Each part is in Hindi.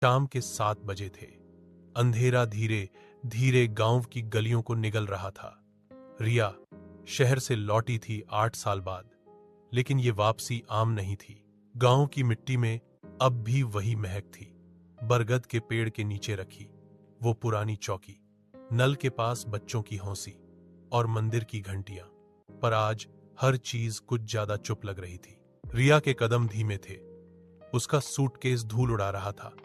शाम के 7 बजे थे। अंधेरा धीरे धीरे गांव की गलियों को निगल रहा था। रिया शहर से लौटी थी 8 साल बाद, लेकिन ये वापसी आम नहीं थी। गांव की मिट्टी में अब भी वही महक थी। बरगद के पेड़ के नीचे रखी वो पुरानी चौकी, नल के पास बच्चों की हौंसी और मंदिर की घंटियां। पर आज हर चीज कुछ ज्यादा चुप लग रही थी। रिया के कदम धीमे थे, उसका सूटकेस धूल उड़ा रहा था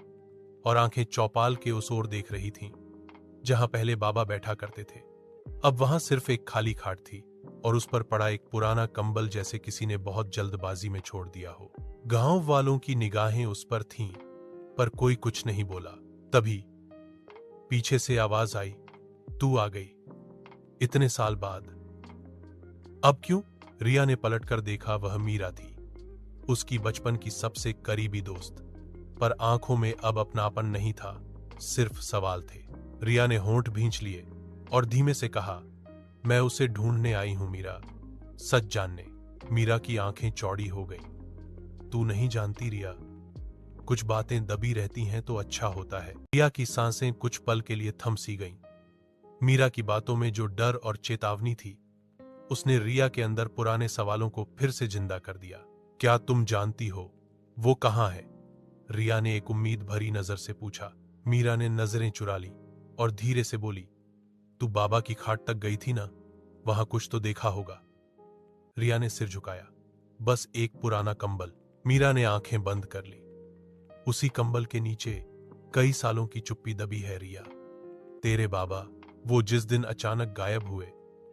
और आंखें चौपाल के उस ओर देख रही थीं जहां पहले बाबा बैठा करते थे। अब वहां सिर्फ एक खाली खाट थी और उस पर पड़ा एक पुराना कंबल, जैसे किसी ने बहुत जल्दबाजी में छोड़ दिया हो। गांव वालों की निगाहें उस पर थीं, पर कोई कुछ नहीं बोला। तभी पीछे से आवाज आई, तू आ गई, इतने साल बाद। अब क्यों? रिया ने पलटकर देखा, वह मीरा थी, उसकी बचपन की सबसे करीबी दोस्त। पर आंखों में अब अपनापन नहीं था, सिर्फ सवाल थे। रिया ने होंठ भींच लिए और धीमे से कहा, मैं उसे ढूंढने आई हूं मीरा, सच जानने। मीरा की आंखें चौड़ी हो गई। तू नहीं जानती रिया, कुछ बातें दबी रहती हैं तो अच्छा होता है। रिया की सांसें कुछ पल के लिए थम सी गईं। मीरा की बातों में जो डर और चेतावनी थी, उसने रिया के अंदर पुराने सवालों को फिर से जिंदा कर दिया। क्या तुम जानती हो वो कहां है? रिया ने एक उम्मीद भरी नजर से पूछा। मीरा ने नजरें चुरा ली और धीरे से बोली, तू बाबा की खाट तक गई थी ना, वहां कुछ तो देखा होगा। रिया ने सिर झुकाया। बस एक पुराना कंबल। मीरा ने आंखें बंद कर ली। उसी कंबल के नीचे कई सालों की चुप्पी दबी है रिया। तेरे बाबा, वो जिस दिन अचानक गायब हुए,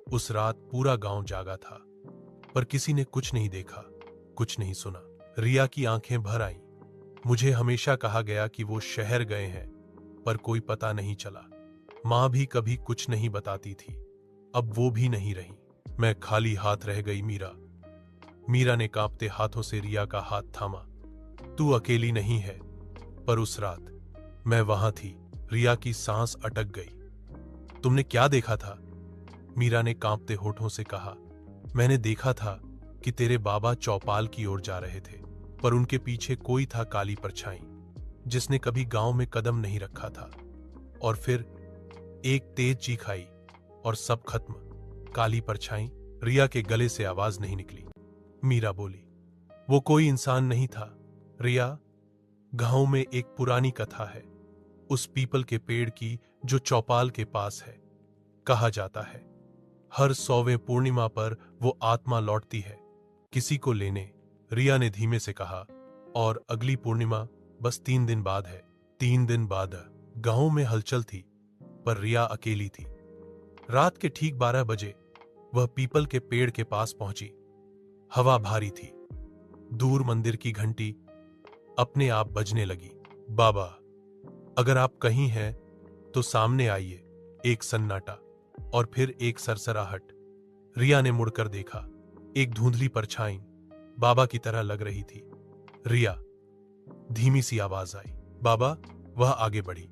उस रात पूरा गांव जागा था, पर किसी ने कुछ नहीं देखा, कुछ नहीं सुना। रिया की आंखें भर आईं। मुझे हमेशा कहा गया कि वो शहर गए हैं, पर कोई पता नहीं चला। मां भी कभी कुछ नहीं बताती थी, अब वो भी नहीं रही। मैं खाली हाथ रह गई मीरा। मीरा ने कांपते हाथों से रिया का हाथ थामा। तू अकेली नहीं है, पर उस रात मैं वहां थी। रिया की सांस अटक गई। तुमने क्या देखा था? मीरा ने कांपते होठों से कहा, मैंने देखा था कि तेरे बाबा चौपाल की ओर जा रहे थे, पर उनके पीछे कोई था, काली परछाई, जिसने कभी गांव में कदम नहीं रखा था। और फिर एक तेज चीख आई और सब खत्म। काली परछाई? रिया के गले से आवाज नहीं निकली। मीरा बोली, वो कोई इंसान नहीं था रिया, गांव में एक पुरानी कथा है, उस पीपल के पेड़ की जो चौपाल के पास है। कहा जाता है हर 100वें पूर्णिमा पर वो आत्मा लौटती है किसी को लेने। रिया ने धीमे से कहा, और अगली पूर्णिमा बस 3 दिन बाद है। 3 दिन बाद? गांव में हलचल थी, पर रिया अकेली थी। रात के ठीक 12 बजे वह पीपल के पेड़ के पास पहुंची। हवा भारी थी। दूर मंदिर की घंटी अपने आप बजने लगी। बाबा, अगर आप कहीं हैं तो सामने आइए। एक सन्नाटा और फिर एक सरसराहट। रिया ने मुड़कर देखा। एक धुंधली परछाई बाबा की तरह लग रही थी। रिया, धीमी सी आवाज आई, बाबा। वह आगे बढ़ी,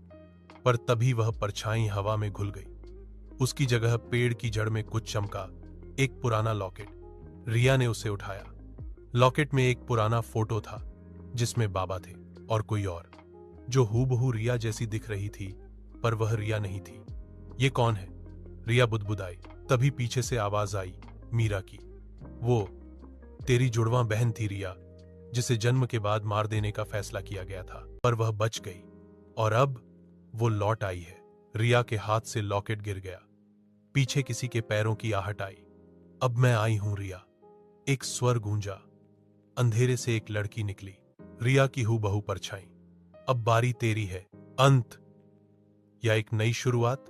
पर तभी वह परछाई हवा में घुल गई। उसकी जगह पेड़ की जड़ में कुछ चमका, एक पुराना लॉकेट। रिया ने उसे उठाया। लॉकेट में एक पुराना फोटो था, जिसमें बाबा थे और कोई और, जो हूबहू रिया जैसी दिख रही थी, पर वह रिया नहीं थी। ये कौन है? रिया बुदबुदाई। तभी पीछे से आवाज आई, मीरा की। वो तेरी जुड़वां बहन थी रिया, जिसे जन्म के बाद मार देने का फैसला किया गया था, पर वह बच गई और अब वो लौट आई है। रिया के हाथ से लॉकेट गिर गया। पीछे किसी के पैरों की आहट आई। अब मैं आई हूं रिया। एक स्वर गूंजा। अंधेरे से एक लड़की निकली, रिया की हूबहू परछाई। अब बारी तेरी है। अंत या एक नई शुरुआत?